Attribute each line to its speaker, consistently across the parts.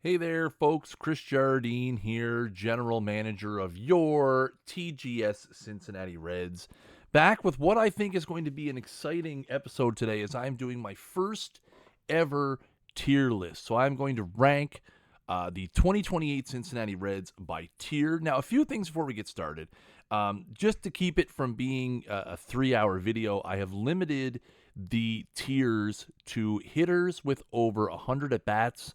Speaker 1: Hey there, folks. Chris Jardine here, general manager of your TGS Cincinnati Reds. Back with what I think is going to be an exciting episode today as I'm doing my first ever tier list. So I'm going to rank the 2028 Cincinnati Reds by tier. Now, a few things before we get started. Just to keep it from being a 3 hour video, I have limited the tiers to hitters with over 100 at bats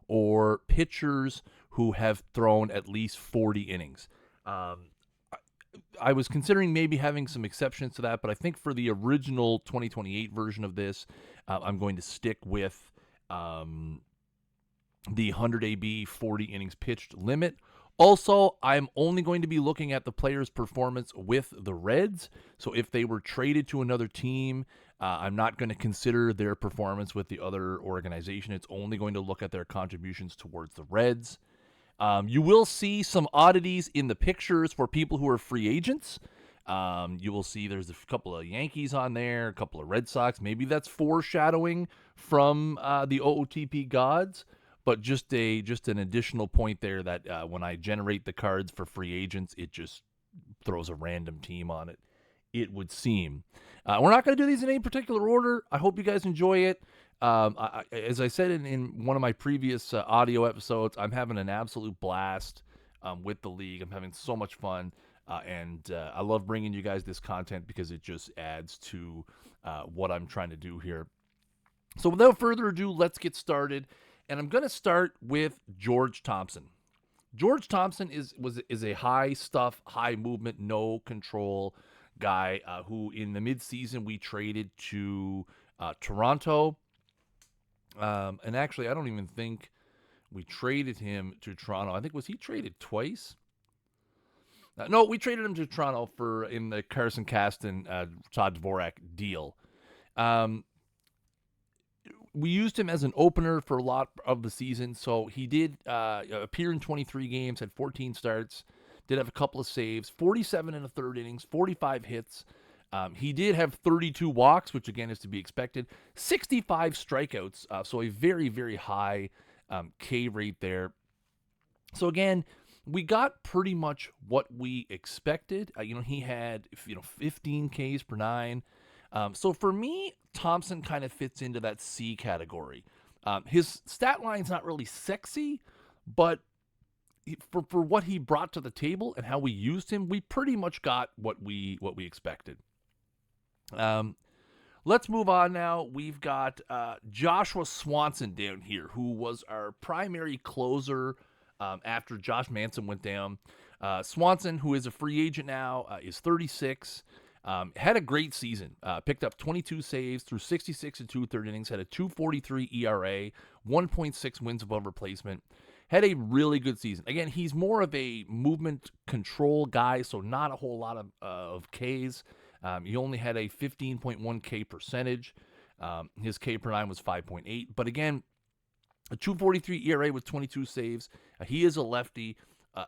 Speaker 1: or pitchers who have thrown at least 40 innings. Um, I was considering maybe having some exceptions to that, but I think for the original 2028 version of this, I'm going to stick with the 100 AB 40 innings pitched limit. Also, I'm only going to be looking at the player's performance with the Reds. So if they were traded to another team, I'm not going to consider their performance with the other organization. It's only going to look at their contributions towards the Reds. You will see some oddities in the pictures for people who are free agents. You will see there's a couple of Yankees on there, a couple of Red Sox. Maybe that's foreshadowing from the OOTP gods, but just an additional point there that when I generate the cards for free agents, it just throws a random team on it. It would seem. We're not going to do these in any particular order. I hope you guys enjoy it. As I said in one of my previous audio episodes, I'm having an absolute blast with the league. I'm having so much fun. And I love bringing you guys this content because it just adds to what I'm trying to do here. So without further ado, let's get started. And I'm going to start with George Thompson. George Thompson is a high stuff, high movement, no control guy who in the midseason we traded to Toronto. And actually, I don't even think we traded him to Toronto. I think was he traded twice? No, we traded him to Toronto for in the Carson Caston, Todd Dvorak deal. Um, we used him as an opener for a lot of the season, so he did appear in 23 games, had 14 starts, did have a couple of saves, 47 in the third innings, 45 hits. He did have 32 walks, which again is to be expected, 65 strikeouts, so a very, very high K rate there. So again, we got pretty much what we expected. He had 15 Ks per nine. So for me, Thompson kind of fits into that C category. His stat line's not really sexy, but for what he brought to the table and how we used him, we pretty much got what we expected. Let's move on now. We've got Joshua Swanson down here, who was our primary closer after Josh Manson went down. Swanson, who is a free agent now, is 36. Had a great season. Picked up 22 saves through 66 and two-third innings. Had a 2.43 ERA, 1.6 wins above replacement. Had a really good season. Again, he's more of a movement control guy, so not a whole lot of Ks. He only had a 15.1 K percentage. His K per nine was 5.8. But again, a 2.43 ERA with 22 saves. He is a lefty.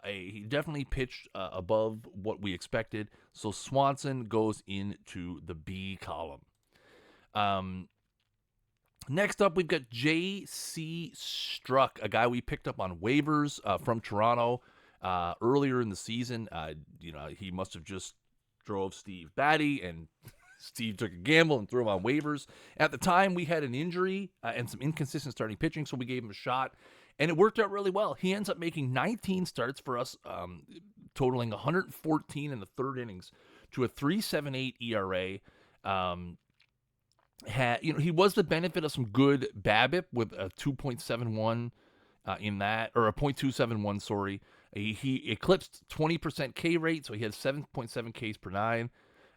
Speaker 1: He definitely pitched above what we expected. So Swanson goes into the B column. Next up, we've got J.C. Struck, a guy we picked up on waivers from Toronto earlier in the season. He must have just drove Steve batty, and Steve took a gamble and threw him on waivers. At the time, we had an injury and some inconsistent starting pitching, so we gave him a shot, and it worked out really well. He ends up making 19 starts for us, totaling 114 in the third innings to a 3.78 ERA. He was the benefit of some good BABIP with a 2.71 in that, or a 0.271, sorry. He eclipsed 20% K rate, so he had 7.7 Ks per nine,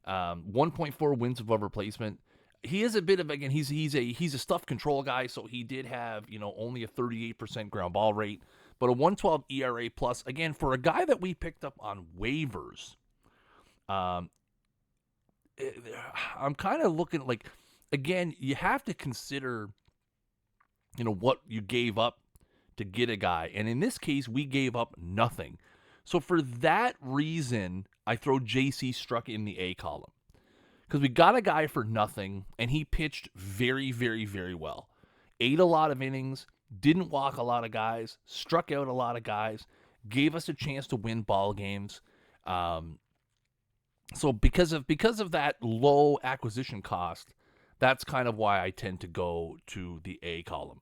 Speaker 1: 1.4 wins above replacement. He is a bit of, again, he's a stuff control guy, so he did have only a 38% ground ball rate, but a 1.12 ERA plus. Again, for a guy that we picked up on waivers, I'm kind of looking like, again, you have to consider what you gave up to get a guy. And in this case, we gave up nothing. So for that reason, I throw JC Struck in the A column. Because we got a guy for nothing, and he pitched very, very, very well. Ate a lot of innings, didn't walk a lot of guys, struck out a lot of guys, gave us a chance to win ball games. So because of that low acquisition cost, that's kind of why I tend to go to the A column.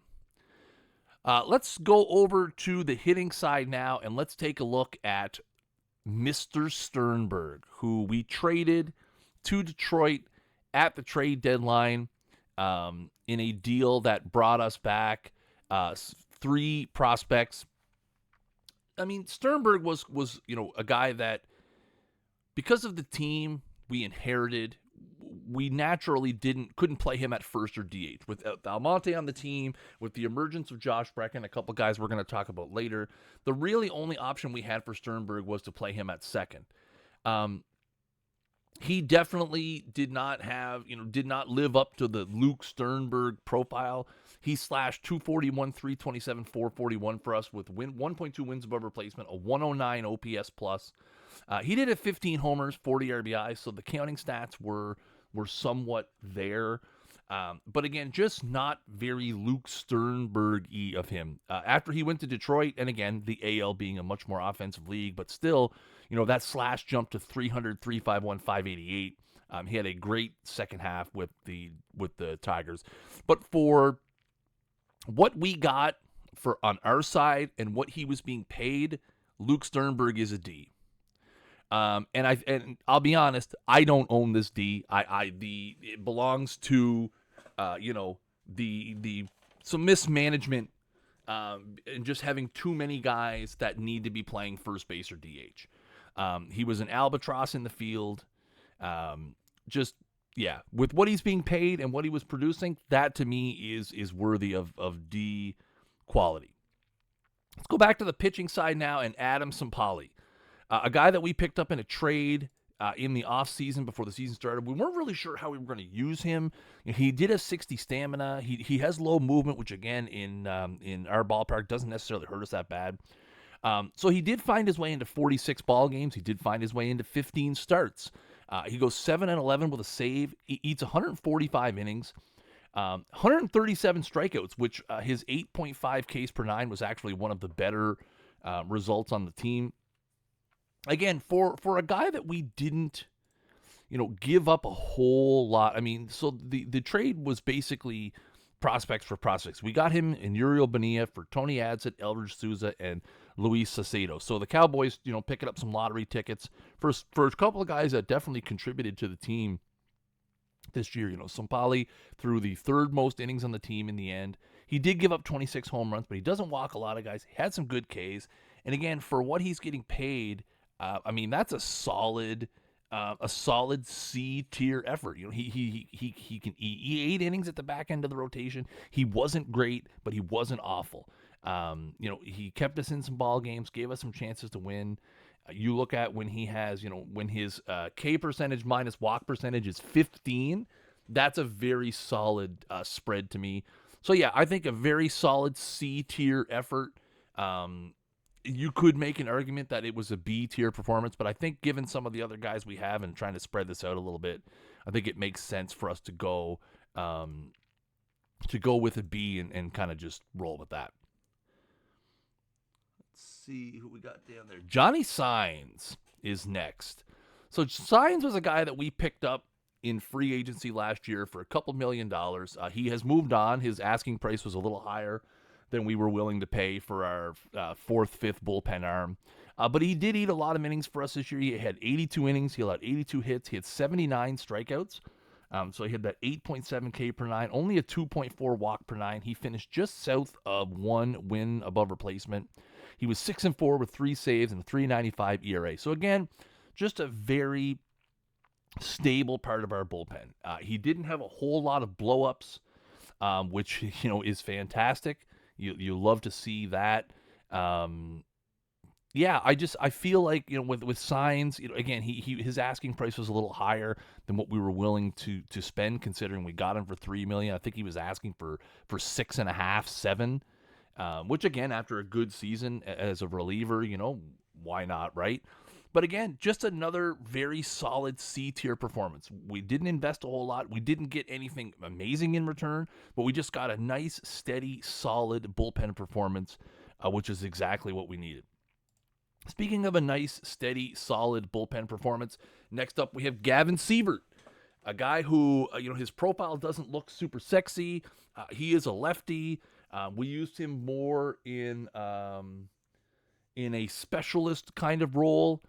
Speaker 1: Let's go over to the hitting side now, and let's take a look at Mr. Sternberg, who we traded to Detroit at the trade deadline in a deal that brought us back 3 prospects. I mean, Sternberg was a guy that, because of the team we inherited, we naturally couldn't play him at first or DH. With Almonte on the team, with the emergence of Josh Brecken, a couple guys we're going to talk about later, the really only option we had for Sternberg was to play him at second. He definitely did not live up to the Luke Sternberg profile. He slashed 241, 327, 441 for us with 1.2 wins above replacement, a 109 OPS plus. He did have 15 homers, 40 RBIs, so the counting stats were somewhat there. But again, just not very Luke Sternberg-y of him. After he went to Detroit, and again, the AL being a much more offensive league, but still, that slash jumped to 300, 351, 588. He had a great second half with the Tigers. But for what we got on our side and what he was being paid, Luke Sternberg is a D. And I'll be honest, I don't own this D. It belongs to, some mismanagement, and just having too many guys that need to be playing first base or DH. He was an albatross in the field. With what he's being paid and what he was producing, that to me is worthy of D quality. Let's go back to the pitching side now, and Adam Sampali. A guy that we picked up in a trade in the offseason before the season started. We weren't really sure how we were going to use him. He did have 60 stamina. He has low movement, which again in our ballpark doesn't necessarily hurt us that bad. So he did find his way into 46 ball games. He did find his way into 15 starts. He goes 7-11 with a save. He eats 145 innings. 137 strikeouts, which his 8.5 Ks per 9 was actually one of the better results on the team. Again, for a guy that we didn't, give up a whole lot. I mean, so the trade was basically prospects for prospects. We got him in Uriel Bonilla for Tony Adsit, Eldridge Souza, and Luis Saucedo. So the Cowboys, picking up some lottery tickets for a couple of guys that definitely contributed to the team this year. Sampali threw the third most innings on the team in the end. He did give up 26 home runs, but he doesn't walk a lot of guys. He had some good Ks. And again, for what he's getting paid, that's a solid C tier effort. He can eat 8 innings at the back end of the rotation. He wasn't great, but he wasn't awful. He kept us in some ball games, gave us some chances to win. You look at when he has, when his K percentage minus walk percentage is 15, that's a very solid spread to me. So yeah, I think a very solid C tier effort. You could make an argument that it was a B tier performance, but I think given some of the other guys we have and trying to spread this out a little bit, I think it makes sense for us to go with a B and kind of just roll with that. Let's see who we got down there. Johnny Signs is next. So Signs was a guy that we picked up in free agency last year for a couple $1 million. He has moved on. His asking price was a little higher than we were willing to pay for our fourth, fifth bullpen arm. But he did eat a lot of innings for us this year. He had 82 innings. He allowed 82 hits. He had 79 strikeouts. So he had that 8.7 K per 9, only a 2.4 walk per 9. He finished just south of 1 win above replacement. He was 6-4 with 3 saves and a 3.95 ERA. So again, just a very stable part of our bullpen. He didn't have a whole lot of blow-ups, which is fantastic. You love to see that. I feel like with Signs, again, his asking price was a little higher than what we were willing to spend, considering we got him for $3 million. I think he was asking for 6.5, 7, which again, after a good season as a reliever, why not, right? But again, just another very solid C tier performance. We didn't invest a whole lot. We didn't get anything amazing in return, but we just got a nice, steady, solid bullpen performance, which is exactly what we needed. Speaking of a nice, steady, solid bullpen performance, next up we have Gavin Sievert, a guy who, his profile doesn't look super sexy. He is a lefty. We used him more in a specialist kind of role.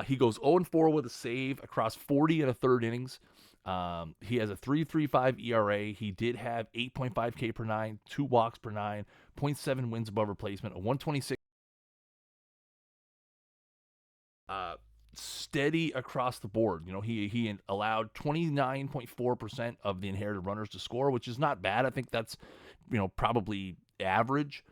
Speaker 1: He goes 0-4 with a save across 40 and a third innings. He has a 3.35 ERA. He did have 8.5 K per nine, 2 walks per nine, zero point 0.7 wins above replacement, a 126. Steady across the board. He allowed 29.4% of the inherited runners to score, which is not bad. I think that's, probably average.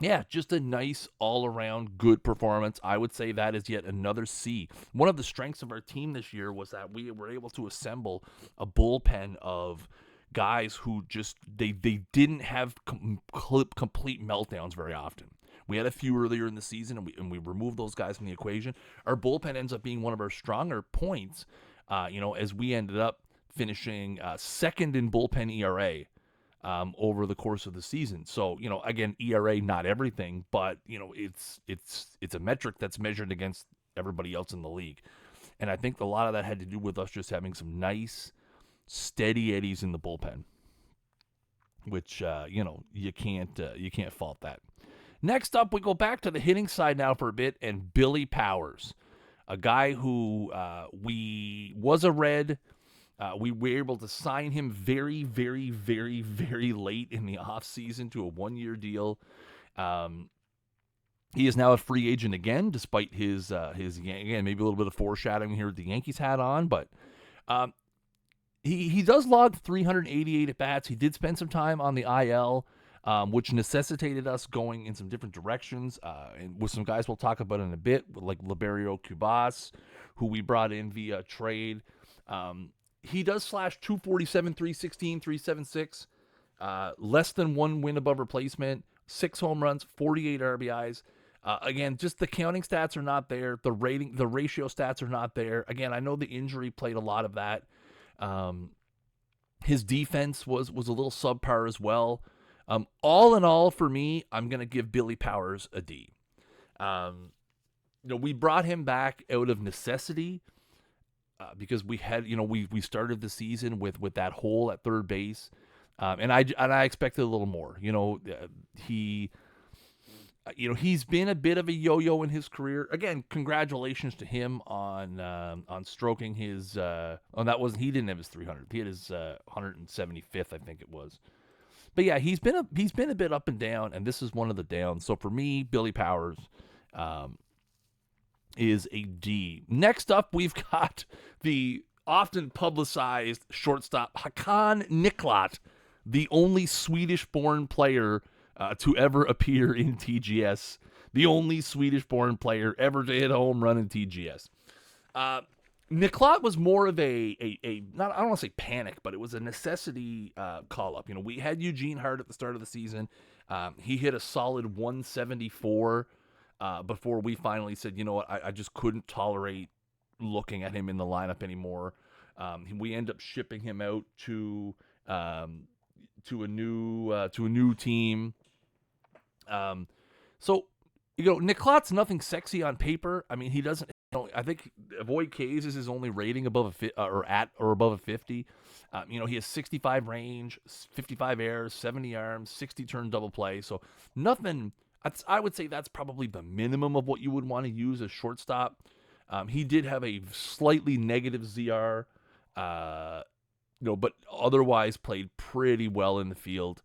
Speaker 1: Yeah, just a nice all-around good performance. I would say that is yet another C. One of the strengths of our team this year was that we were able to assemble a bullpen of guys who just they didn't have complete meltdowns very often. We had a few earlier in the season, and we removed those guys from the equation. Our bullpen ends up being one of our stronger points, as we ended up finishing second in bullpen ERA over the course of the season. So, again, ERA, not everything, but, it's a metric that's measured against everybody else in the league. And I think a lot of that had to do with us just having some nice, steady eddies in the bullpen, which, you can't fault that. Next up, we go back to the hitting side now for a bit, and Billy Powers, a guy who was a Red. We were able to sign him very, very, very, very late in the offseason to a one-year deal. He is now a free agent again, despite his again, maybe a little bit of foreshadowing here with the Yankees hat on, but he does log 388 at-bats. He did spend some time on the IL, which necessitated us going in some different directions, and with some guys we'll talk about in a bit, like Liberio Cubas, who we brought in via trade. He does slash 247, 316, 376, less than one win above replacement, 6 home runs, 48 RBIs. Again, just the counting stats are not there. The ratio stats are not there. Again, I know the injury played a lot of that. His defense was a little subpar as well. All in all, for me, I'm going to give Billy Powers a D. We brought him back out of necessity because we had, we started the season with that hole at third base, and I expected a little more. He's been a bit of a yo-yo in his career. Again, congratulations to him on stroking his. He didn't have his 300. He had his 175th, I think it was. But yeah, he's been a bit up and down, and this is one of the downs. So for me, Billy Powers is a D. Next up, we've got the often publicized shortstop Hakan Nicklat, the only Swedish-born player to ever appear in TGS, the only Swedish-born player ever to hit a home run in TGS. Nicklat was more of a not, I don't want to say panic, but it was a necessity call up. We had Eugene Hart at the start of the season. He hit a solid 174 before we finally said, you know what, I just couldn't tolerate looking at him in the lineup anymore. We end up shipping him out to a new team. So Nicklat's nothing sexy on paper. I mean, he doesn't. I think avoid K's is his only rating above above a 50. He has 65 range, 55 airs, 70 arms, 60 turn double play. So nothing. I would say that's probably the minimum of what you would want to use as shortstop. He did have a slightly negative ZR, but otherwise played pretty well in the field.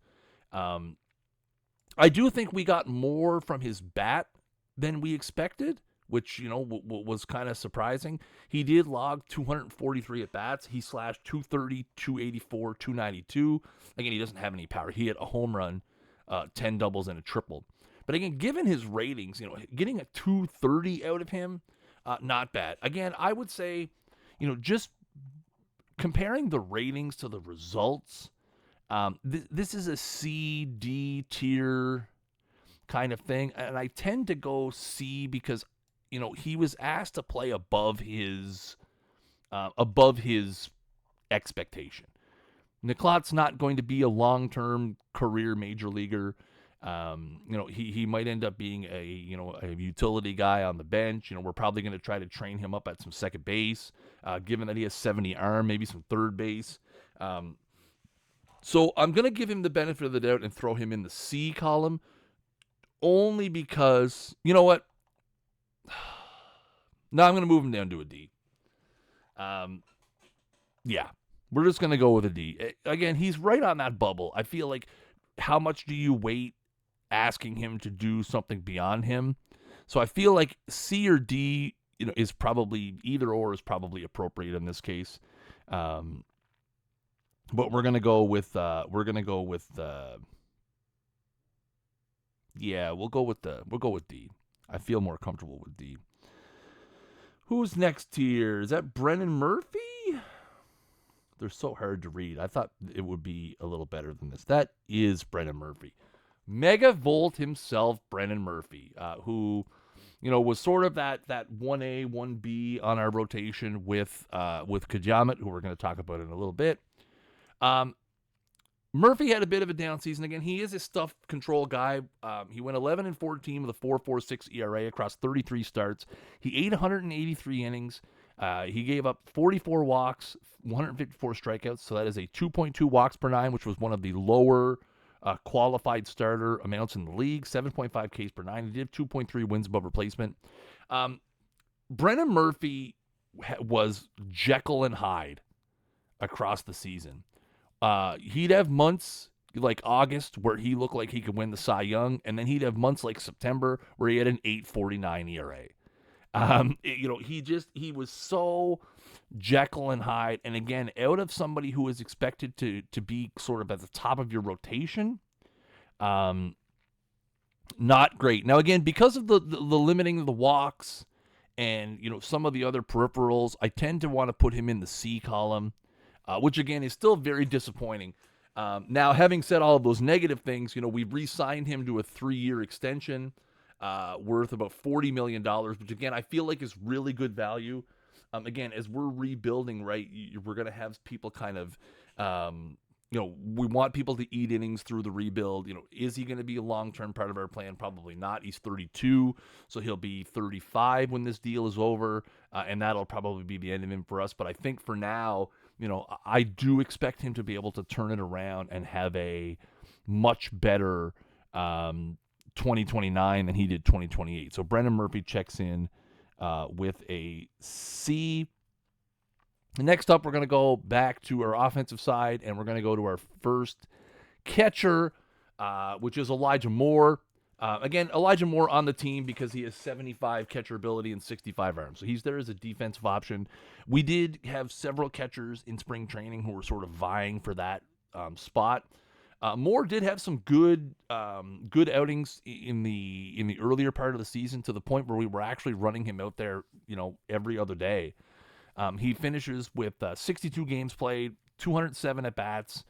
Speaker 1: I do think we got more from his bat than we expected, which, was kind of surprising. He did log 243 at-bats. He slashed 230, 284, 292. Again, he doesn't have any power. He had a home run, 10 doubles, and a triple. But again, given his ratings, getting a 230 out of him, not bad. Again, I would say, just comparing the ratings to the results, this is a C, D tier kind of thing. And I tend to go C because he was asked to play above his expectation. Niklot's not going to be a long-term career major leaguer. He might end up being a utility guy on the bench. We're probably going to try to train him up at some second base, given that he has 70 arm, maybe some third base. So I'm going to give him the benefit of the doubt and throw him in the C column, only because, you know what? No, I'm going to move him down to a D. Yeah, we're just going to go with a D. Again, he's right on that bubble. I feel like, how much do you wait asking him to do something beyond him? So I feel like C or D, is probably, either or is probably appropriate in this case. But we're gonna go with we'll go with D. I feel more comfortable with D. Who's next here? Is that Brennan Murphy? They're so hard to read. I thought it would be a little better than this. That is Brennan Murphy. Mega Volt himself, Brennan Murphy, who, was sort of that 1A, 1B on our rotation with Kjamet, who we're going to talk about in a little bit. Murphy had a bit of a down season. Again, he is a stuff control guy. He went 11-14 with a 4.46 ERA across 33 starts. He ate 183 innings. He gave up 44 walks, 154 strikeouts. So that is a 2.2 walks per nine, which was one of the lower qualified starter amounts in the league. 7.5 Ks per nine. He did 2.3 wins above replacement. Brennan Murphy was Jekyll and Hyde across the season. He'd have months like August where he looked like he could win the Cy Young, and then he'd have months like September where he had an 8.49 ERA. He was so Jekyll and Hyde, and again, out of somebody who is expected to be sort of at the top of your rotation, not great. Now, again, because of the limiting of the walks and some of the other peripherals, I tend to want to put him in the C column. Which, again, is still very disappointing. Now, having said all of those negative things, we've re-signed him to a 3-year extension worth about $40 million, which, again, I feel like is really good value. Again, as we're rebuilding, right, we're going to have people kind of, we want people to eat innings through the rebuild. Is he going to be a long-term part of our plan? Probably not. He's 32, so he'll be 35 when this deal is over, and that'll probably be the end of him for us. But I think for now, I do expect him to be able to turn it around and have a much better 2029 than he did 2028. So Brennan Murphy checks in with a C. Next up, we're going to go back to our offensive side, and we're going to go to our first catcher, which is Elijah Moore. Again, Elijah Moore on the team because he has 75 catcher ability and 65 arms. So he's there as a defensive option. We did have several catchers in spring training who were sort of vying for that spot. Moore did have some good outings in the earlier part of the season, to the point where we were actually running him out there, every other day. He finishes with 62 games played, 207 at bats.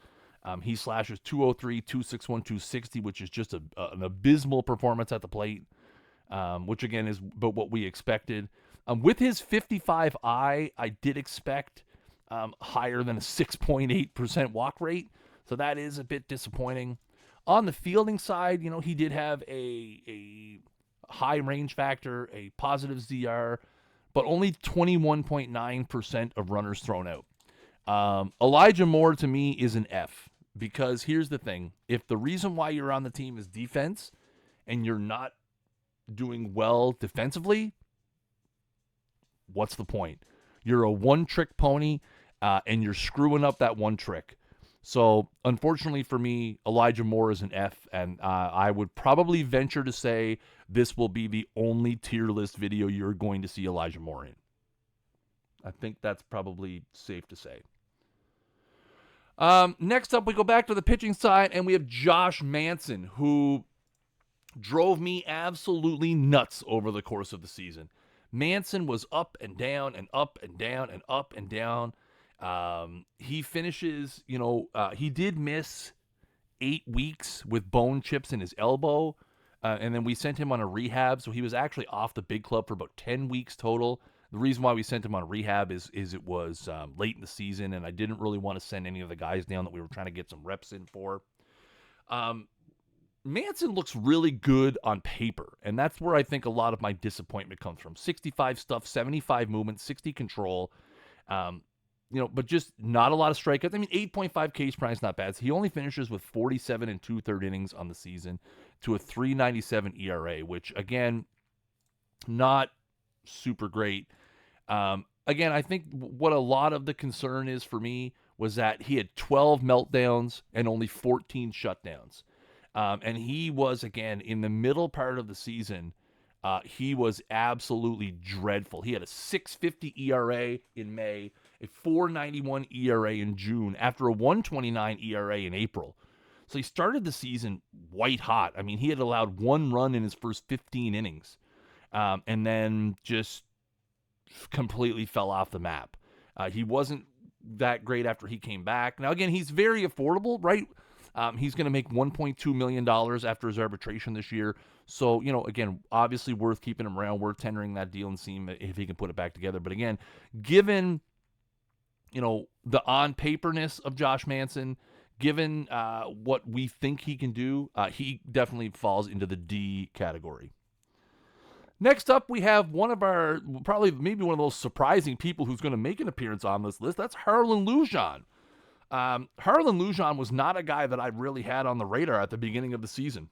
Speaker 1: He slashes 203, 261, 260, which is just an abysmal performance at the plate, which again is but what we expected. With his 55 I did expect higher than a 6.8% walk rate, so that is a bit disappointing. On the fielding side, he did have a high range factor, a positive ZR, but only 21.9% of runners thrown out. Elijah Moore, to me, is an F, because here's the thing. If the reason why you're on the team is defense and you're not doing well defensively, what's the point? You're a one-trick pony, and you're screwing up that one trick. So, unfortunately for me, Elijah Moore is an F, and I would probably venture to say this will be the only tier list video you're going to see Elijah Moore in. I think that's probably safe to say. Next up, we go back to the pitching side, and we have Josh Manson, who drove me absolutely nuts over the course of the season. Manson was up and down and up and down and up and down. He finishes, he did miss 8 weeks with bone chips in his elbow. and then we sent him on a rehab. So he was actually off the big club for about 10 weeks total. The reason why we sent him on a rehab is it was late in the season, and I didn't really want to send any of the guys down that we were trying to get some reps in for. Manson looks really good on paper, and that's where I think a lot of my disappointment comes from. 65 stuff, 75 movement, 60 control, but just not a lot of strikeouts. I mean, 8.5 Ks per nine is not bad. So he only finishes with 47 and 2/3 innings on the season to a 3.97 ERA, which, again, not super great. Again, I think what a lot of the concern is for me was that he had 12 meltdowns and only 14 shutdowns. And he was, again, in the middle part of the season, he was absolutely dreadful. He had a 6.50 ERA in May, a 4.91 ERA in June, after a 1.29 ERA in April. So he started the season white hot. I mean, he had allowed 1 run in his first 15 innings, and then just completely fell off the map. He wasn't that great after he came back. Now, again, he's very affordable, right? He's going to make $1.2 million after his arbitration this year. So, again, obviously worth keeping him around, worth tendering that deal and seeing if he can put it back together. But again, given, the on-paperness of Josh Manson, given what we think he can do, he definitely falls into the D category. Next up, we have one of our, maybe one of those surprising people who's going to make an appearance on this list. That's Harlan Lujan. Harlan Lujan was not a guy that I really had on the radar at the beginning of the season.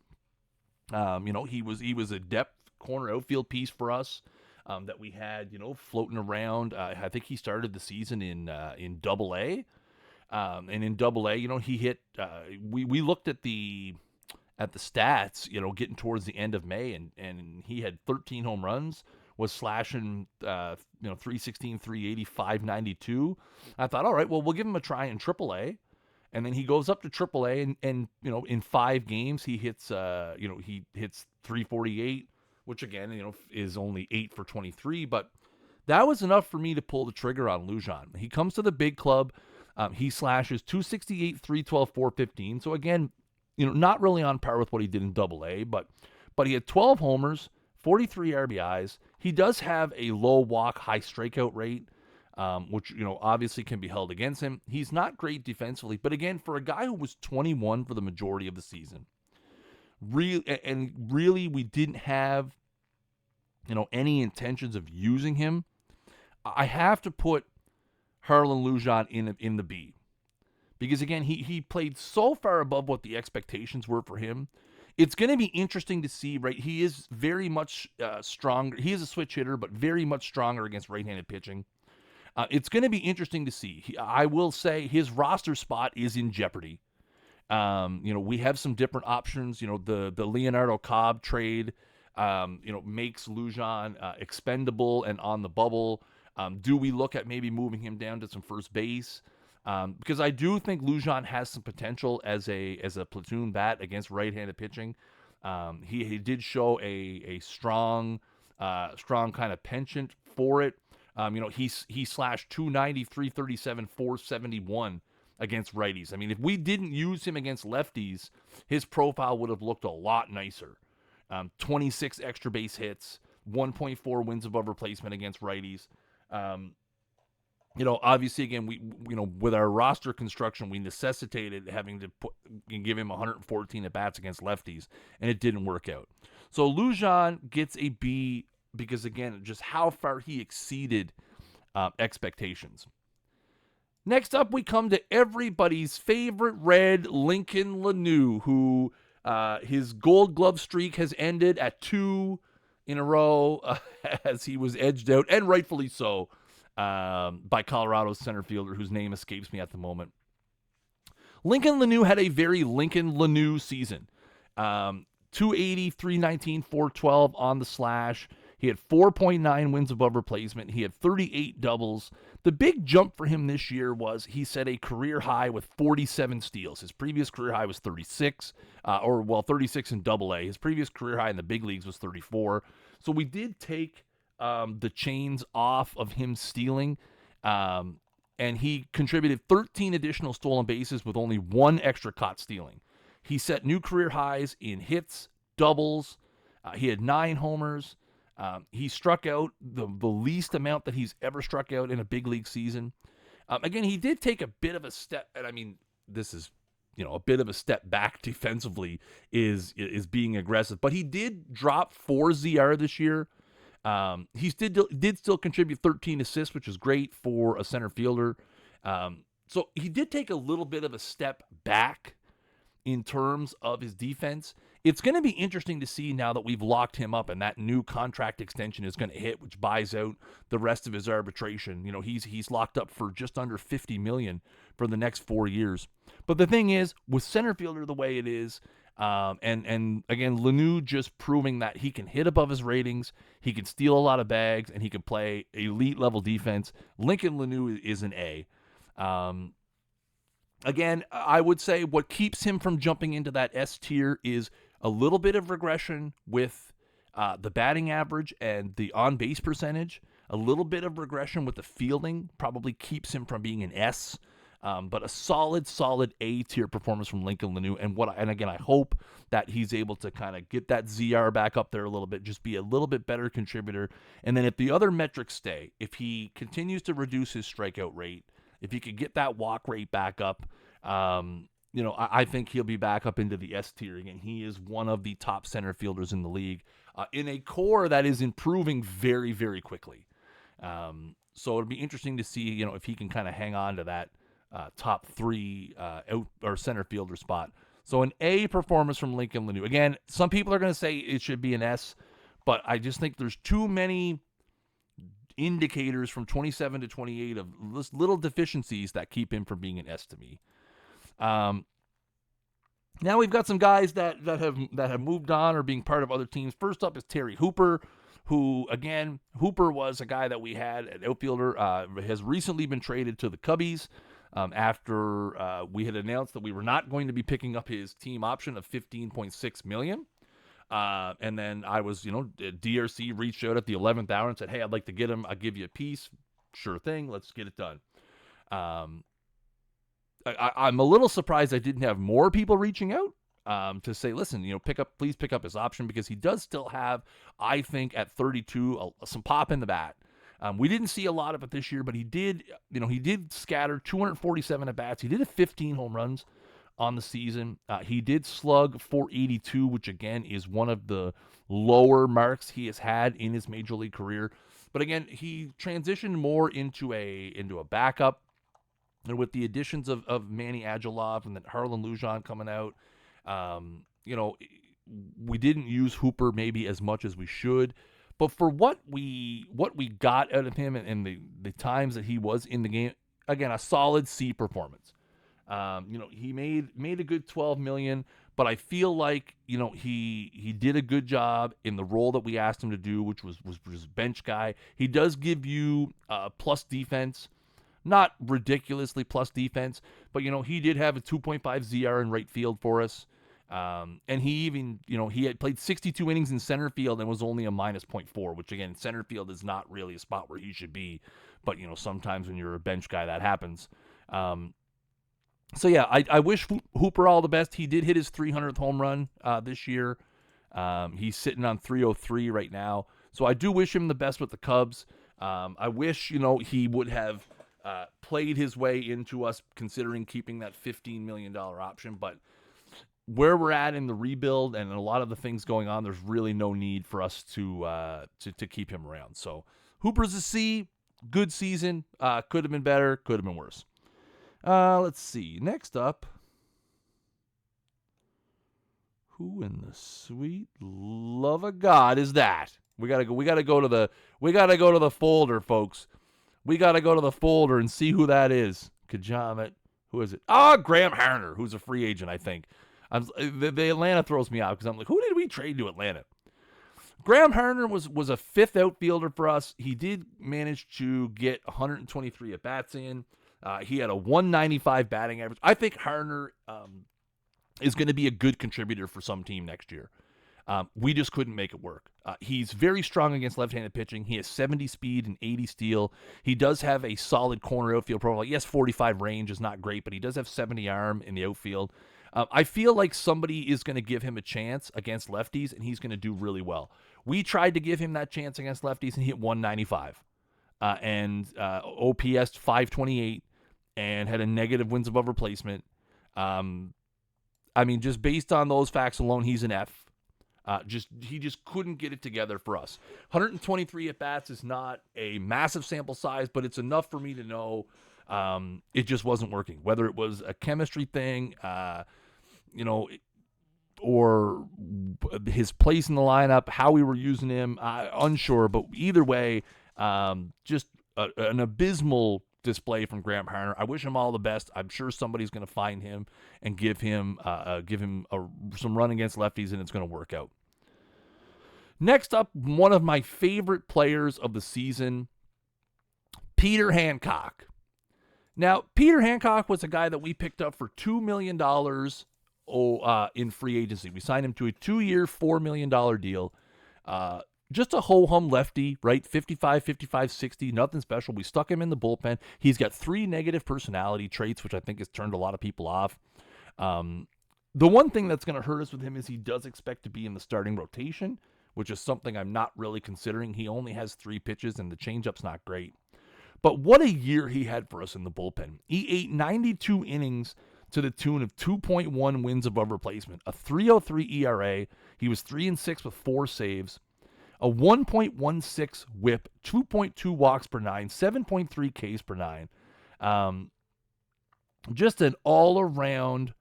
Speaker 1: He was a depth corner outfield piece for us that we had, floating around. I think he started the season in Double A, and in Double A, he hit. We looked at the stats, getting towards the end of May, and he had 13 home runs. Was slashing, 316, 380, 592. I thought, all right, well, we'll give him a try in AAA. And then he goes up to AAA, and in 5 games, he hits, he hits 348, which, again, is only 8 for 23. But that was enough for me to pull the trigger on Lujan. He comes to the big club. He slashes 268, 312, 415. So, again, not really on par with what he did in AA, but he had 12 homers, 43 RBIs. He does have a low walk, high strikeout rate, which, obviously can be held against him. He's not great defensively, but again, for a guy who was 21 for the majority of the season, really we didn't have, any intentions of using him. I have to put Harlan Lujan in the B. Because, again, he played so far above what the expectations were for him. It's going to be interesting to see, right? He is very much stronger. He is a switch hitter, but very much stronger against right-handed pitching. It's going to be interesting to see. I will say his roster spot is in jeopardy. We have some different options. The Leonardo Cobb trade, makes Lujan expendable and on the bubble. Do we look at maybe moving him down to some first base? Because I do think Lujan has some potential as a platoon bat against right-handed pitching. He did show a strong kind of penchant for it. He slashed 290, 337, 471 against righties. I mean, if we didn't use him against lefties, his profile would have looked a lot nicer. 26 extra base hits, 1.4 wins above replacement against righties. Obviously, again, we with our roster construction, we necessitated having to give him 114 at bats against lefties, and it didn't work out. So Lujan gets a B because, again, just how far he exceeded expectations. Next up, we come to everybody's favorite Red, Lincoln Laniu, who his Gold Glove streak has ended at 2 in a row as he was edged out, and rightfully so, by Colorado's center fielder, whose name escapes me at the moment. Lincoln Laniu had a very Lincoln Laniu season. 280, 319, 412 on the slash. He had 4.9 wins above replacement. He had 38 doubles. The big jump for him this year was he set a career high with 47 steals. His previous career high was 36, 36 in Double-A. His previous career high in the big leagues was 34. So we did take the chains off of him stealing, and he contributed 13 additional stolen bases with only 1 extra caught stealing. He set new career highs in hits, doubles. He had 9 homers. He struck out the least amount that he's ever struck out in a big league season. Again, he did take a bit of a step, and I mean, this is, a bit of a step back defensively is being aggressive, but he did drop 4 ZR this year. He did still contribute 13 assists, which is great for a center fielder. So he did take a little bit of a step back in terms of his defense. It's going to be interesting to see now that we've locked him up and that new contract extension is going to hit, which buys out the rest of his arbitration. He's locked up for just under $50 million for the next 4 years. But the thing is, with center fielder the way it is, and again, Lanu just proving that he can hit above his ratings, he can steal a lot of bags, and he can play elite level defense. Lincoln Lanu is an A. Again, I would say what keeps him from jumping into that S tier is a little bit of regression with the batting average and the on-base percentage. A little bit of regression with the fielding probably keeps him from being an S. But a solid A tier performance from Lincoln Lanu. And again, I hope that he's able to kind of get that ZR back up there a little bit, just be a little bit better contributor. And then if the other metrics stay, if he continues to reduce his strikeout rate, if he could get that walk rate back up, I think he'll be back up into the S tier again. He is one of the top center fielders in the league in a core that is improving very, very quickly. So it'll be interesting to see, if he can kind of hang on to that top 3 out or center fielder spot. So an A performance from Lincoln Lanu. Again, some people are going to say it should be an S, but I just think there's too many indicators from 27 to 28 of little deficiencies that keep him from being an S to me. Now we've got some guys that have moved on or being part of other teams. First up is Terry Hooper, who, again, Hooper was a guy that we had at outfielder, has recently been traded to the Cubbies after we had announced that we were not going to be picking up his team option of $15.6 million. And then I was, DRC reached out at the 11th hour and said, hey, I'd like to get him. I'll give you a piece. Sure thing. Let's get it done. I'm a little surprised I didn't have more people reaching out to say, listen, please pick up his option, because he does still have, I think, at 32, some pop in the bat. We didn't see a lot of it this year, but he did scatter 247 at bats. He did have 15 home runs on the season. He did slug 482, which again is one of the lower marks he has had in his major league career. But again, he transitioned more into a backup. And with the additions of Manny Agilov and then Harlan Lujan coming out, we didn't use Hooper maybe as much as we should. But for what we got out of him and the times that he was in the game, again, a solid C performance. He made a good $12 million, but I feel like, he did a good job in the role that we asked him to do, which was bench guy. He does give you plus defense. Not ridiculously plus defense, but, he did have a 2.5 ZR in right field for us. And he even, he had played 62 innings in center field and was only a minus 0.4, which again, center field is not really a spot where he should be. But, sometimes when you're a bench guy, that happens. So yeah, I wish Hooper all the best. He did hit his 300th home run this year. He's sitting on 303 right now. So I do wish him the best with the Cubs. I wish, he would have played his way into us considering keeping that $15 million option. But where we're at in the rebuild and a lot of the things going on, there's really no need for us to keep him around. So Hooper's a C. Good season. Could have been better. Could have been worse. Let's see. Next up, who in the sweet love of God is that? We gotta go to the folder, folks. We gotta go to the folder and see who that is. Kajamet. Who is it? Graham Harner, who's a free agent, I think. The Atlanta throws me out because I'm like, who did we trade to Atlanta? Graham Harner was a fifth outfielder for us. He did manage to get 123 at bats in. He had a 195 batting average. I think Harner is going to be a good contributor for some team next year. We just couldn't make it work. He's very strong against left-handed pitching. He has 70 speed and 80 steal. He does have a solid corner outfield profile. Yes, 45 range is not great, but he does have 70 arm in the outfield. I feel like somebody is going to give him a chance against lefties, and he's going to do really well. We tried to give him that chance against lefties, and he hit 195 and OPS 528 and had a negative wins above replacement. I mean, just based on those facts alone, he's an F. He just couldn't get it together for us. 123 at bats is not a massive sample size, but it's enough for me to know it just wasn't working. Whether it was a chemistry thing, or his place in the lineup, how we were using him, unsure. But either way, just an abysmal display from Graham Harner. I wish him all the best. I'm sure somebody's going to find him and give him some run against lefties, and it's going to work out. Next up, one of my favorite players of the season, Peter Hancock. Now, Peter Hancock was a guy that we picked up for $2 million in free agency. We signed him to a 2-year, $4 million deal. Just a ho-hum lefty, right? 55, 60, nothing special. We stuck him in the bullpen. He's got 3 negative personality traits, which I think has turned a lot of people off. The one thing that's going to hurt us with him is he does expect to be in the starting rotation, which is something I'm not really considering. He only has 3 pitches, and the changeup's not great. But what a year he had for us in the bullpen. He ate 92 innings to the tune of 2.1 wins above replacement, a 3.03 ERA. He was 3-6 with 4 saves. A 1.16 whip, 2.2 walks per 9, 7.3 Ks per 9. Just an all-around,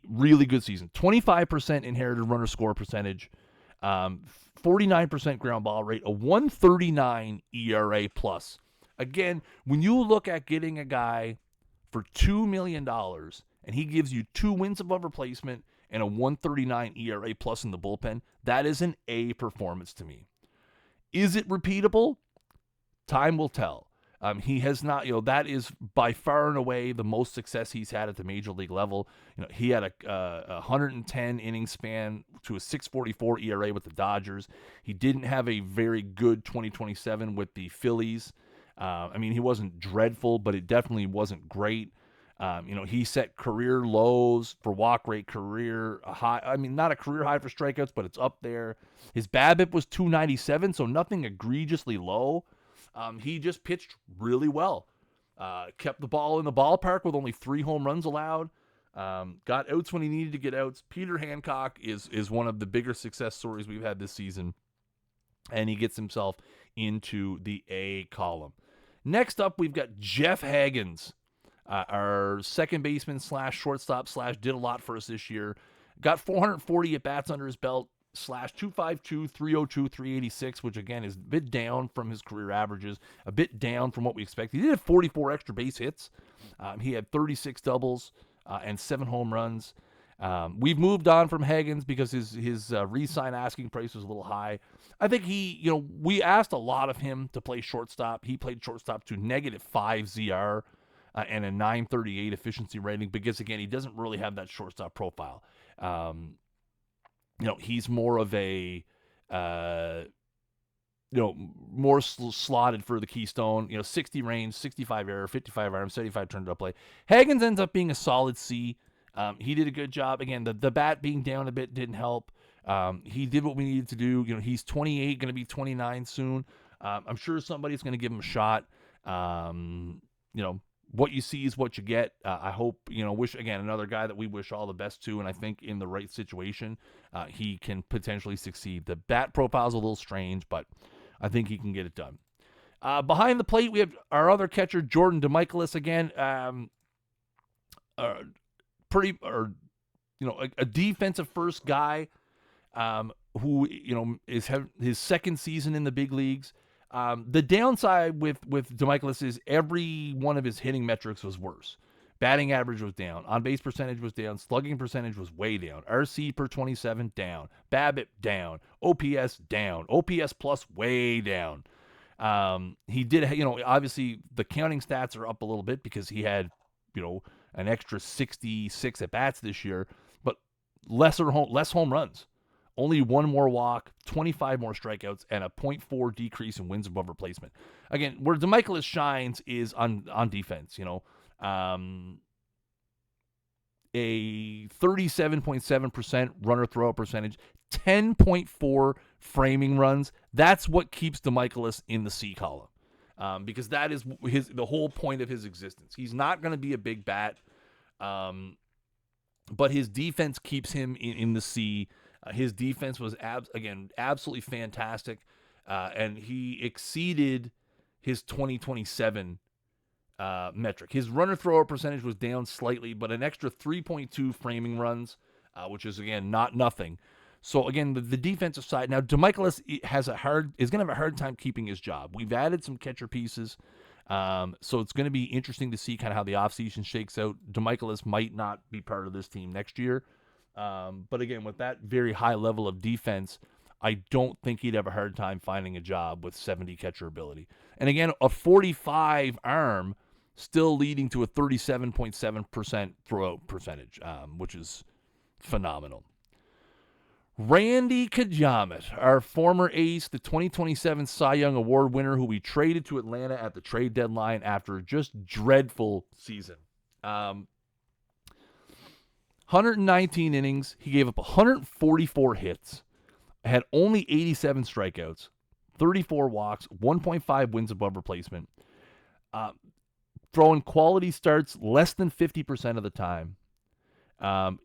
Speaker 1: really good season. 25% inherited runner score percentage, 49% ground ball rate, a 139 ERA plus. Again, when you look at getting a guy for $2 million and he gives you 2 wins above replacement and a 139 ERA plus in the bullpen, that is an A performance to me. Is it repeatable? Time will tell. He has not, that is by far and away the most success he's had at the major league level. He had a 110 inning span to a 6.44 ERA with the Dodgers. He didn't have a very good 2027 with the Phillies. He wasn't dreadful, but it definitely wasn't great. He set career lows for walk rate, career high. Not a career high for strikeouts, but it's up there. His BABIP was 297, so nothing egregiously low. He just pitched really well. Kept the ball in the ballpark with only 3 home runs allowed. Got outs when he needed to get outs. Peter Hancock is one of the bigger success stories we've had this season, and he gets himself into the A column. Next up, we've got Jeff Hagens. Our second baseman / shortstop / did a lot for us this year. Got 440 at-bats under his belt / 252, 302, 386, which again is a bit down from his career averages, a bit down from what we expected. He did have 44 extra base hits. He had 36 doubles and 7 home runs. We've moved on from Hagens because his re-sign asking price was a little high. I think we asked a lot of him to play shortstop. He played shortstop to -5 ZR. And a 938 efficiency rating because, again, he doesn't really have that shortstop profile. He's more of a, more slotted for the Keystone, 60 range, 65 error, 55 arm, 75 turned up play. Hagens ends up being a solid C. He did a good job. Again, the bat being down a bit didn't help. He did what we needed to do. He's 28, going to be 29 soon. I'm sure somebody's going to give him a shot. What you see is what you get. I hope, wish, again, another guy that we wish all the best to, and I think in the right situation, he can potentially succeed. The bat profile is a little strange, but I think he can get it done. Behind the plate, we have our other catcher, Jordan DeMichaelis, again. A defensive first guy who, is his second season in the big leagues. The downside with DeMichaelis is every one of his hitting metrics was worse. Batting average was down. On-base percentage was down. Slugging percentage was way down. RC per 27 down. BABIP down. OPS down. OPS plus way down. He did, obviously the counting stats are up a little bit because he had, an extra 66 at-bats this year, but less home runs. Only 1 more walk, 25 more strikeouts, and a 0.4 decrease in wins above replacement. Again, where DeMichaelis shines is on defense. a 37.7% runner throwout percentage, 10.4 framing runs. That's what keeps DeMichaelis in the C column, because that is the whole point of his existence. He's not going to be a big bat, but his defense keeps him in the C. His defense was absolutely fantastic, and he exceeded his 2027 metric. His runner thrower percentage was down slightly, but an extra 3.2 framing runs, which is again not nothing. So again, the defensive side now, DeMichaelis is going to have a hard time keeping his job. We've added some catcher pieces, so it's going to be interesting to see kind of how the offseason shakes out. DeMichaelis might not be part of this team next year, but again, with that very high level of defense, I don't think he'd have a hard time finding a job with 70 catcher ability. And again, a 45 arm still leading to a 37.7% throwout percentage, which is phenomenal. Randy Kjamet, our former ace, the 2027 Cy Young Award winner, who we traded to Atlanta at the trade deadline after a just dreadful season. 119 innings. He gave up 144 hits, had only 87 strikeouts, 34 walks, 1.5 wins above replacement. Throwing quality starts less than 50% of the time.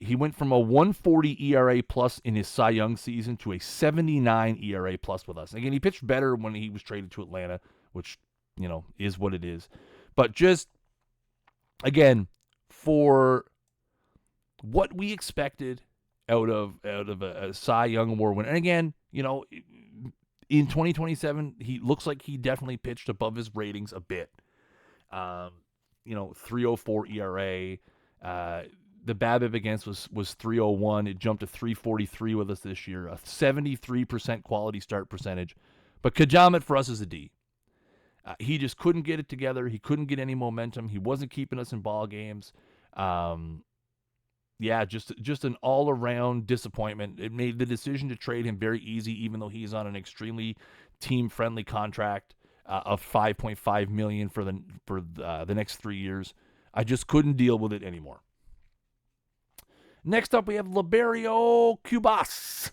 Speaker 1: He went from a 140 ERA plus in his Cy Young season to a 79 ERA plus with us. Again, he pitched better when he was traded to Atlanta, which, is what it is. But just, again, for what we expected out of a Cy Young Award winner. And again, in 2027, he looks like he definitely pitched above his ratings a bit. 3.04 ERA. The BABIP against was 3.01. It jumped to 3.43 with us this year. A 73% quality start percentage. But Kjamet for us is a D. He just couldn't get it together. He couldn't get any momentum. He wasn't keeping us in ball games. Just an all-around disappointment. It made the decision to trade him very easy, even though he's on an extremely team-friendly contract of $5.5 million for the next 3 years. I just couldn't deal with it anymore. Next up, we have Liberio Cubas,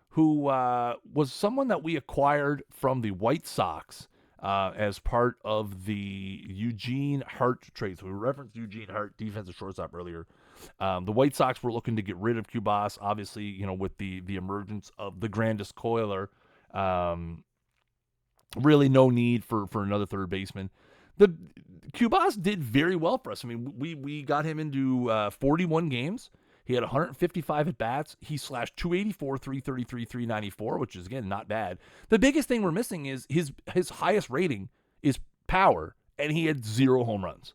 Speaker 1: who was someone that we acquired from the White Sox as part of the Eugene Hart trade. So we referenced Eugene Hart, defensive shortstop, earlier. The White Sox were looking to get rid of Cubas, obviously, with the emergence of the Grandis Coiler. Really no need for another third baseman. The Cubas did very well for us. I mean, we got him into 41 games. He had 155 at-bats. He slashed 284, 333, 394, which is, again, not bad. The biggest thing we're missing is his highest rating is power, and he had 0 home runs.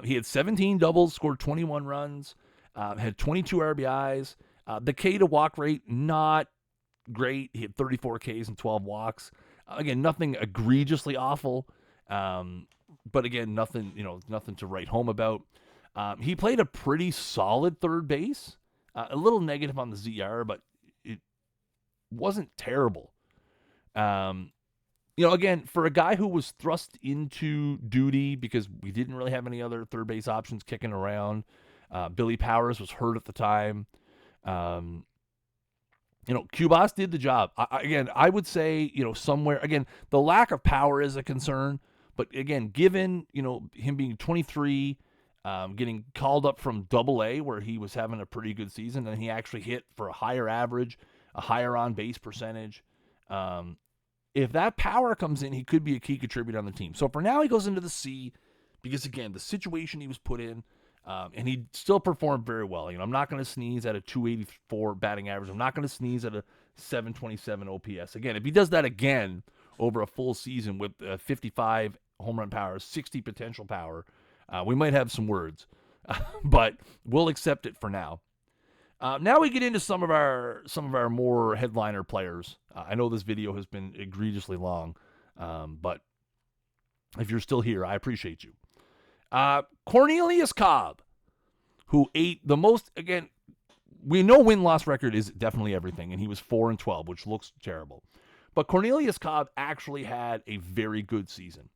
Speaker 1: He had 17 doubles, scored 21 runs, had 22 RBIs. The K to walk rate, not great. He had 34 Ks and 12 walks. Again, nothing egregiously awful, but again, nothing to write home about. He played a pretty solid third base, a little negative on the ZR, but it wasn't terrible. Again, for a guy who was thrust into duty because we didn't really have any other third base options kicking around. Billy Powers was hurt at the time. Cubas did the job. I would say, somewhere, again, the lack of power is a concern, but again, given, him being 23, getting called up from Double-A where he was having a pretty good season, and he actually hit for a higher average, a higher on-base percentage. If that power comes in, he could be a key contributor on the team. So for now, he goes into the C because, again, the situation he was put in, and he still performed very well. I'm not going to sneeze at a 284 batting average. I'm not going to sneeze at a 727 OPS. Again, if he does that again over a full season with 55 home run power, 60 potential power, we might have some words, but we'll accept it for now. Now we get into some of our more headliner players. I know this video has been egregiously long, but if you're still here, I appreciate you. Cornelius Cobb, who ate the most. Again, we know win-loss record is definitely everything, and he was 4-12, which looks terrible. But Cornelius Cobb actually had a very good season.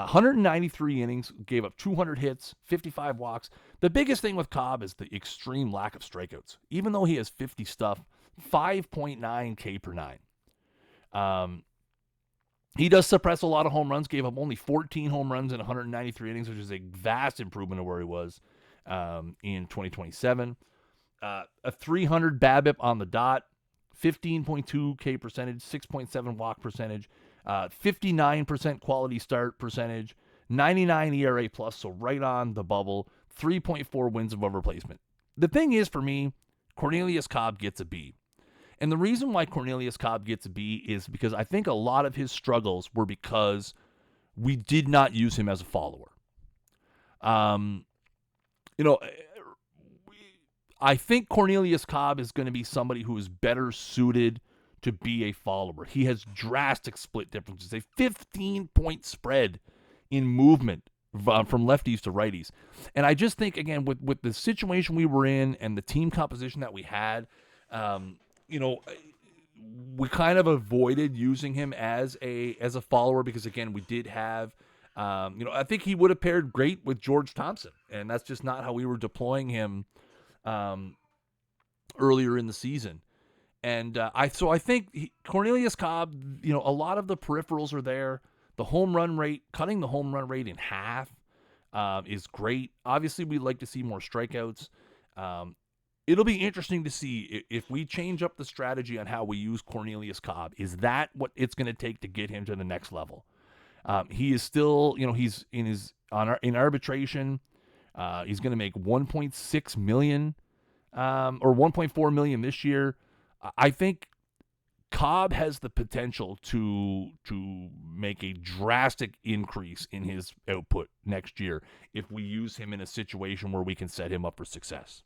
Speaker 1: 193 innings, gave up 200 hits, 55 walks. The biggest thing with Cobb is the extreme lack of strikeouts. Even though he has 50 stuff, 5.9 K per nine. He does suppress a lot of home runs, gave up only 14 home runs in 193 innings, which is a vast improvement of where he was in 2027. A 300 BABIP on the dot, 15.2 K percentage, 6.7 walk percentage, 59% quality start percentage, 99 ERA plus, so right on the bubble, 3.4 wins above replacement. The thing is, for me, Cornelius Cobb gets a B. And the reason why Cornelius Cobb gets a B is because I think a lot of his struggles were because we did not use him as a follower. I think Cornelius Cobb is going to be somebody who is better suited to be a follower. He has drastic split differences, a 15-point spread in movement from lefties to righties. And I just think, again, with the situation we were in and the team composition that we had, we kind of avoided using him as a follower because, again, we did have, I think he would have paired great with George Thompson, and that's just not how we were deploying him earlier in the season. And I think Cornelius Cobb, a lot of the peripherals are there. The home run rate, cutting the home run rate in half is great. Obviously, we'd like to see more strikeouts. It'll be interesting to see if we change up the strategy on how we use Cornelius Cobb. Is that what it's going to take to get him to the next level? He is still, he's in arbitration. He's going to make $1.6 million or $1.4 million this year. I think Cobb has the potential to make a drastic increase in his output next year if we use him in a situation where we can set him up for success.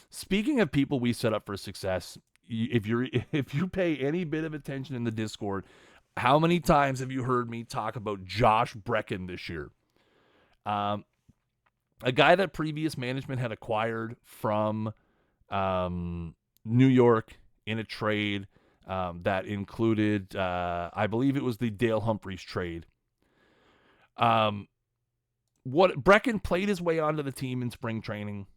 Speaker 1: Speaking of people we set up for success, if you pay any bit of attention in the Discord, how many times have you heard me talk about Josh Brecken this year? A guy that previous management had acquired from New York in a trade that included, I believe it was the Dale Humphreys trade. Brecken played his way onto the team in spring training,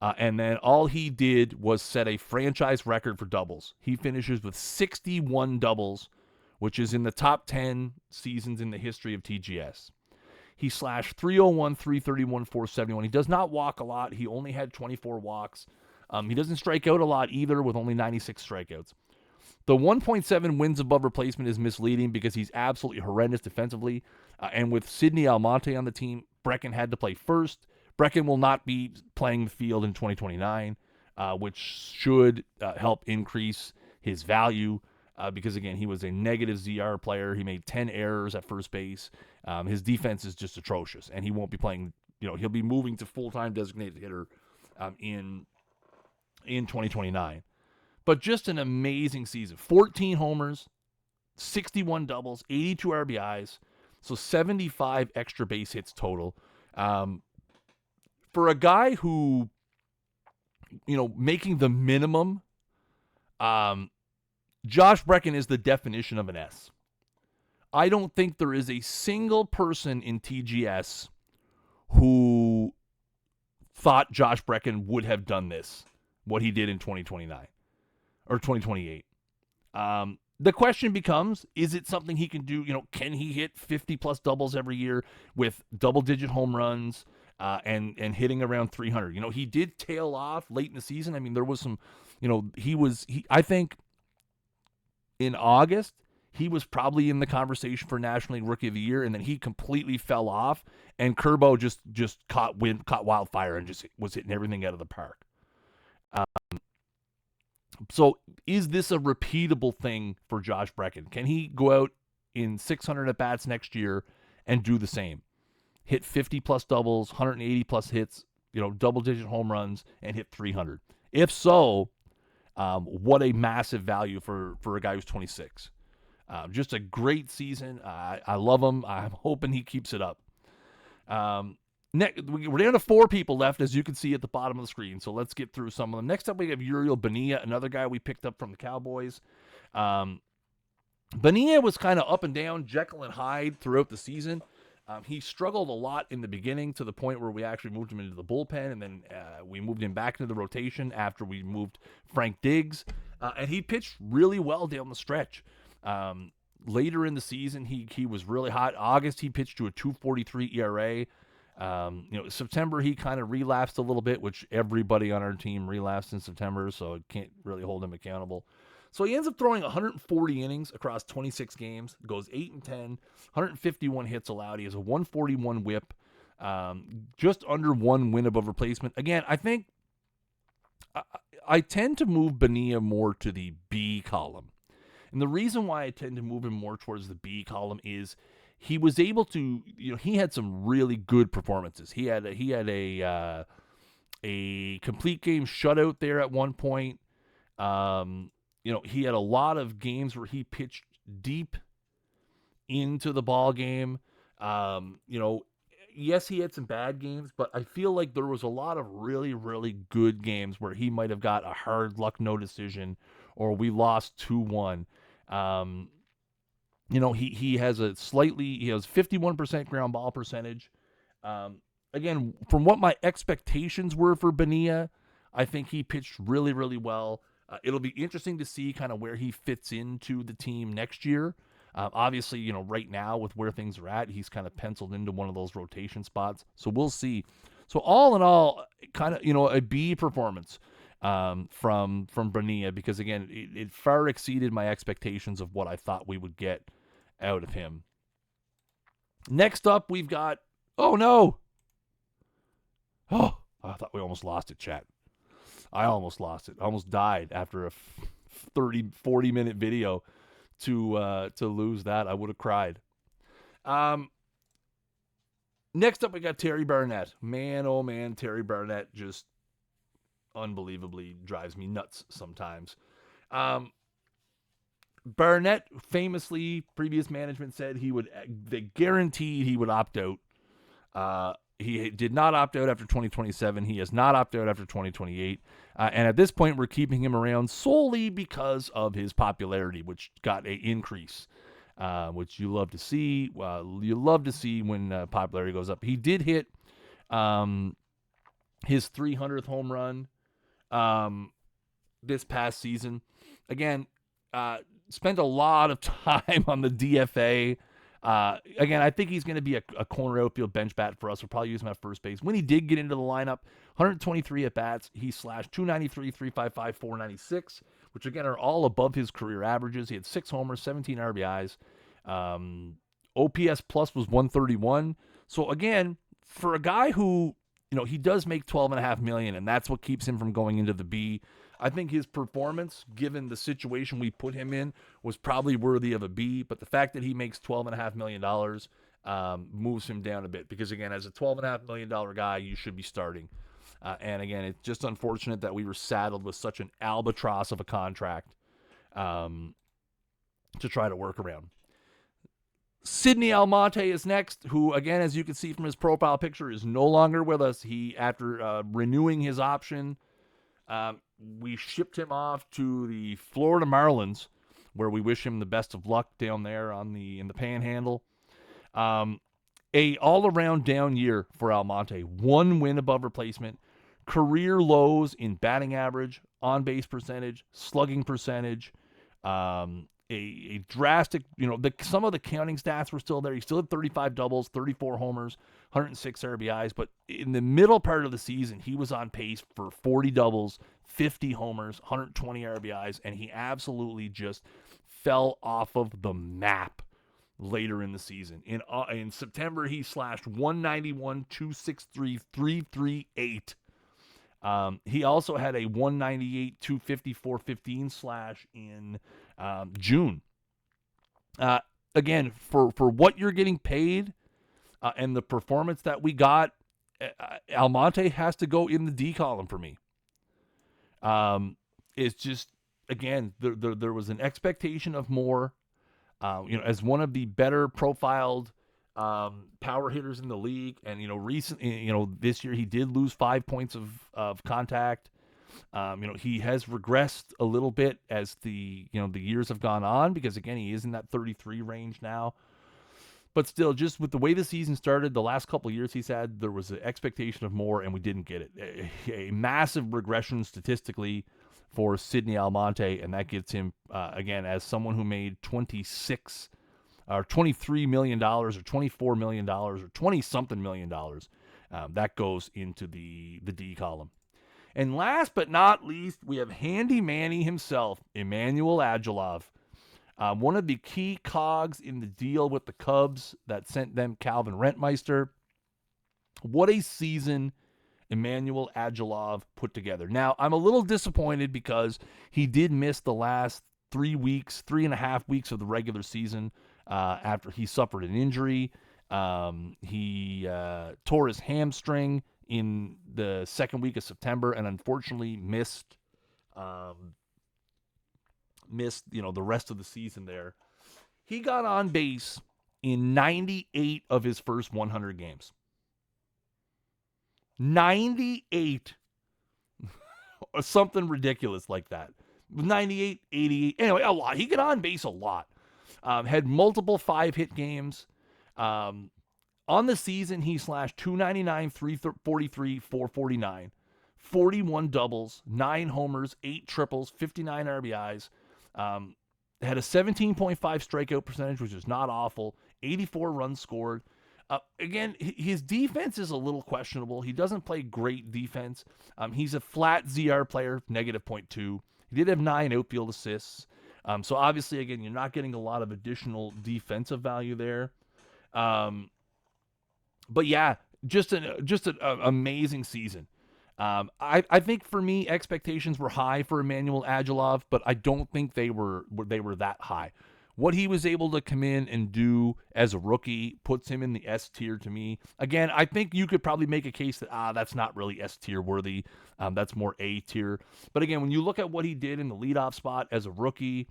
Speaker 1: and then all he did was set a franchise record for doubles. He finishes with 61 doubles, which is in the top 10 seasons in the history of TGS. He slashed 301, 331, 471. He does not walk a lot. He only had 24 walks. He doesn't strike out a lot either, with only 96 strikeouts. The 1.7 wins above replacement is misleading because he's absolutely horrendous defensively. And with Sidney Almonte on the team, Brecken had to play first. Brecken will not be playing the field in 2029, which should help increase his value because, again, he was a negative ZR player. He made 10 errors at first base. His defense is just atrocious, and he won't be playing. He'll be moving to full-time designated hitter in 2029. But just an amazing season. 14 homers, 61 doubles, 82 RBIs, so 75 extra base hits total. For a guy who, making the minimum, Josh Brecken is the definition of an S. I don't think there is a single person in TGS who thought Josh Brecken would have done this, what he did in 2029 or 2028. The question becomes, is it something he can do? Can he hit 50-plus doubles every year with double-digit home runs and hitting around 300? He did tail off late in the season. I mean, there was some, I think in August, he was probably in the conversation for National League Rookie of the Year, and then he completely fell off, and Kerbo just caught wildfire and just was hitting everything out of the park. So is this a repeatable thing for Josh Brecken? Can he go out in 600 at-bats next year and do the same? Hit 50-plus doubles, 180-plus hits, double-digit home runs, and hit 300. If so, what a massive value for a guy who's 26. Just a great season. I love him. I'm hoping he keeps it up. We're down to 4 people left, as you can see at the bottom of the screen. So let's get through some of them. Next up, we have Uriel Bonilla, another guy we picked up from the Cowboys. Bonilla was kind of up and down, Jekyll and Hyde throughout the season. He struggled a lot in the beginning to the point where we actually moved him into the bullpen, and then we moved him back into the rotation after we moved Frank Diggs. And he pitched really well down the stretch. Later in the season, he was really hot. August, he pitched to a 2.43 ERA. September, he kind of relapsed a little bit, which everybody on our team relapsed in September, so I can't really hold him accountable. So he ends up throwing 140 innings across 26 games, goes 8-10, 151 hits allowed. He has a 141 whip, just under one win above replacement. Again, I think I tend to move Bonilla more to the B column. And the reason why I tend to move him more towards the B column is he was able to, he had some really good performances. He had a complete game shutout there at one point. He had a lot of games where he pitched deep into the ball game. Yes, he had some bad games, but I feel like there was a lot of really, really good games where he might have got a hard luck no decision, or we lost 2-1. He has he has 51% ground ball percentage. Again, from what my expectations were for Bonilla, I think he pitched really, really well. It'll be interesting to see kind of where he fits into the team next year. Obviously, right now with where things are at, he's kind of penciled into one of those rotation spots. So we'll see. So all in all, kind of, a B performance from Bonilla, because again, it far exceeded my expectations of what I thought we would get out of him. Next up, we've got, oh no. Oh, I thought we almost lost it, chat. I almost lost it. I almost died after a 40 minute video to lose that. I would have cried. Next up, we got Terry Barnett. Man, oh man, Terry Barnett just unbelievably drives me nuts sometimes. Barnett famously, previous management said they guaranteed he would opt out. He did not opt out after 2027. He has not opted out after 2028. And at this point, we're keeping him around solely because of his popularity, which got an increase, which you love to see. You love to see when popularity goes up. He did hit his 300th home run this past season. Again, spent a lot of time on the DFA. Again, I think he's going to be a corner outfield bench bat for us. We'll probably use him at first base. When he did get into the lineup, 123 at-bats. He slashed 293, 355, 496, which again are all above his career averages. He had 6 homers, 17 RBIs. OPS plus was 131. So again, for a guy who, he does make $12.5 million, and that's what keeps him from going into the B. I think his performance, given the situation we put him in, was probably worthy of a B, but the fact that he makes $12.5 million moves him down a bit, because, again, as a $12.5 million guy, you should be starting. And, again, it's just unfortunate that we were saddled with such an albatross of a contract to try to work around. Sidney Almonte is next, who, again, as you can see from his profile picture, is no longer with us. He, after renewing his option, we shipped him off to the Florida Marlins, where we wish him the best of luck down there in the Panhandle. A all-around down year for Almonte. 1 win above replacement. Career lows in batting average, on-base percentage, slugging percentage. A drastic, some of the counting stats were still there. He still had 35 doubles, 34 homers, 106 RBIs. But in the middle part of the season, he was on pace for 40 doubles, 50 homers, 120 RBIs, and he absolutely just fell off of the map later in the season. In September, he slashed 191, 263, 338. He also had a 198, 254, 15 slash in June. Again, for what you're getting paid and the performance that we got, Almonte has to go in the D column for me. It's just, again, there was an expectation of more. As one of the better profiled power hitters in the league, and recently, this year he did lose 5 points of contact. He has regressed a little bit as the years have gone on, because again, he is in that 33 range now. But still, just with the way the season started, the last couple of years he's had, there was an expectation of more, and we didn't get it. A massive regression statistically for Sidney Almonte, and that gets him, again, as someone who made $23 million or $24 million or 20-something million dollars. That goes into the D column. And last but not least, we have Handy Manny himself, Emmanuel Agilov. One of the key cogs in the deal with the Cubs that sent them Calvin Rentmeister. What a season Emmanuel Agilov put together. Now, I'm a little disappointed because he did miss the last 3.5 weeks of the regular season after he suffered an injury. He tore his hamstring in the second week of September and unfortunately missed the rest of the season there. He got on base in 98 of his first 100 games. 98. Something ridiculous like that. 98, 88. Anyway, a lot. He got on base a lot. Had multiple 5-hit games. On the season, he slashed .299, .343, .449, 41 doubles, 9 homers, 8 triples, 59 RBIs. Had a 17.5 strikeout percentage, which is not awful. 84 runs scored. Again, his defense is a little questionable. He doesn't play great defense. He's a flat ZR player, -0.2. He did have 9 outfield assists. So obviously, again, you're not getting a lot of additional defensive value there. But yeah, just an amazing season. I think for me, expectations were high for Emmanuel Agilov, but I don't think they were that high. What he was able to come in and do as a rookie puts him in the S tier to me. Again, I think you could probably make a case that that's not really S tier worthy. That's more A tier. But again, when you look at what he did in the leadoff spot as a rookie,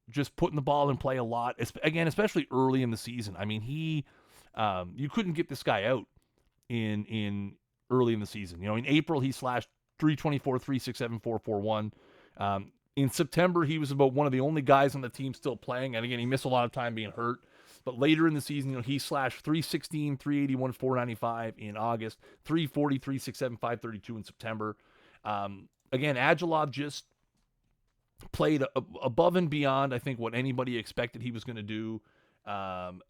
Speaker 1: just putting the ball in play a lot. Again, especially early in the season. I mean, you couldn't get this guy out in early in the season. In April, he slashed .324, .367, .441. In September, he was about one of the only guys on the team still playing. And again, he missed a lot of time being hurt. But later in the season, he slashed .316, .381, .495 in August, .340, .367, .532 in September. Again, Agilov just played above and beyond, I think, what anybody expected he was going to do. And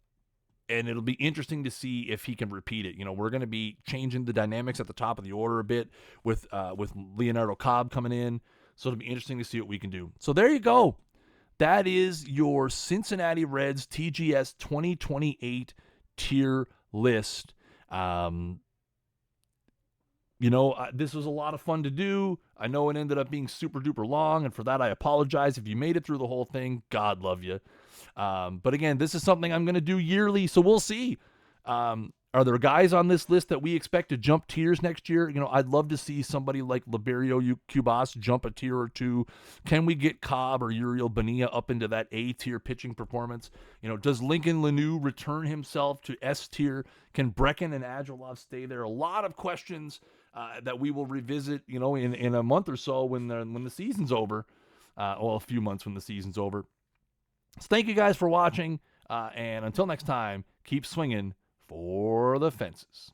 Speaker 1: it'll be interesting to see if he can repeat it. We're going to be changing the dynamics at the top of the order a bit with Leonardo Cobb coming in. So it'll be interesting to see what we can do. So there you go. That is your Cincinnati Reds TGS 2028 tier list. This was a lot of fun to do. I know it ended up being super duper long, and for that I apologize. If you made it through the whole thing, God love you. But again, this is something I'm going to do yearly, so we'll see. Are there guys on this list that we expect to jump tiers next year? I'd love to see somebody like Liberio Cubas jump a tier or two. Can we get Cobb or Uriel Bonilla up into that A tier pitching performance? Does Lincoln Lanu return himself to S tier? Can Brecken and Agilov stay there? A lot of questions that we will revisit, in a month or so when the season's over. A few months when the season's over. So thank you guys for watching, and until next time, keep swinging for the fences.